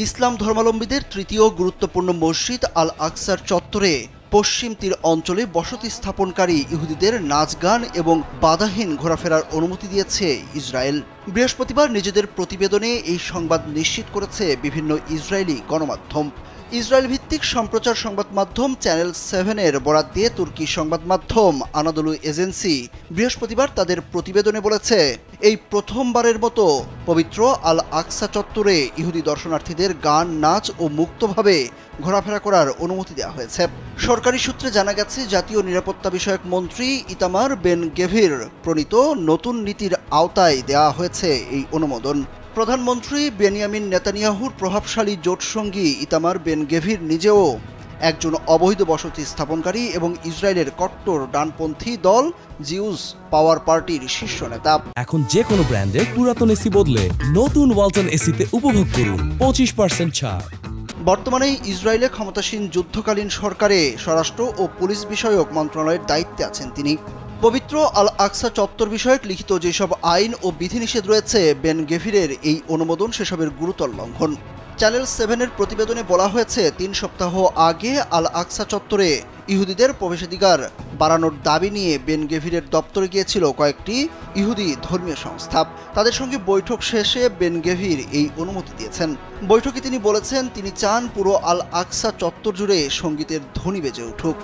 ইসলাম ধর্মাবলম্বীদের তৃতীয় গুরুত্বপূর্ণ মসজিদ আল আকসার চত্বরে পশ্চিম তীর অঞ্চলে বসতি স্থাপনকারী ইহুদিদের নাচ গান এবং বাধাহীন ঘোরাফেরার অনুমতি দিয়েছে ইসরায়েল। বৃহস্পতিবার নিজেদের প্রতিবেদনে এই সংবাদ নিশ্চিত করেছে বিভিন্ন ইসরায়েলি গণমাধ্যম। ইসরায়েল ভিত্তিক সম্প্রচার সংবাদ মাধ্যম চ্যানেল 7-এর বরাত দিয়ে তুর্কি সংবাদ মাধ্যম আনাদোলু এজেন্সি বৃহস্পতিবার তাদের প্রতিবেদনে বলেছে, এই প্রথমবারের মতো পবিত্র আল আকসা চত্বরে ইহুদি দর্শনার্থীদের গান, নাচ ও মুক্তভাবে ঘোরাফেরা করার অনুমতি দেওয়া হয়েছে। সরকারি সূত্রে জানা গেছে, জাতীয় নিরাপত্তা বিষয়ক মন্ত্রী ইতামার বেন গেভির প্রণীত নতুন নীতির আওতায় দেওয়া হয়েছে এই অনুমোদন। প্রধানমন্ত্রী বেনিয়ামিন নেতানিয়াহুর প্রভাবশালী জোটসঙ্গী ইতামার বেন গেভির নিজেও একজন অবৈধ বসতি স্থাপনকারী এবং ইসরায়েলের কট্টর ডানপন্থী দল জিউস পাওয়ার পার্টির শীর্ষ নেতা। এখন যে কোনো ব্র্যান্ডের পুরাতন এসি বদলে নতুন ওয়ালটন এসিতে উপভোগ করুন 25% ছাড়। বর্তমানে ইসরায়েলে ক্ষমতাসীন যুদ্ধকালীন সরকারে স্বরাষ্ট্র ও পুলিশ বিষয়ক মন্ত্রণালয়ের দায়িত্বে আছেন তিনি। পবিত্র আল আকসা চত্বর বিষয়ক লিখিত যেসব আইন ও বিধিনিষেধ রয়েছে, বেন গেভিরের এই অনুমোদন সেসবের গুরুতর লঙ্ঘন। চ্যানেল 7-এর প্রতিবেদনে বলা হয়েছে, 3 সপ্তাহ আগে আল আকসা চত্বরে ইহুদিদের প্রবেশাধিকার বাড়ানোর দাবি নিয়ে বেন গেভিরের দপ্তরে গিয়েছিল কয়েকটি ইহুদি ধর্মীয় সংস্থা। তাদের সঙ্গে বৈঠক শেষে বেন গেভির এই অনুমতি দিয়েছেন। বৈঠকে তিনি বলেছেন, তিনি চান পুরো আল আকসা চত্বর জুড়ে সঙ্গীতের ধ্বনি বেজে উঠুক।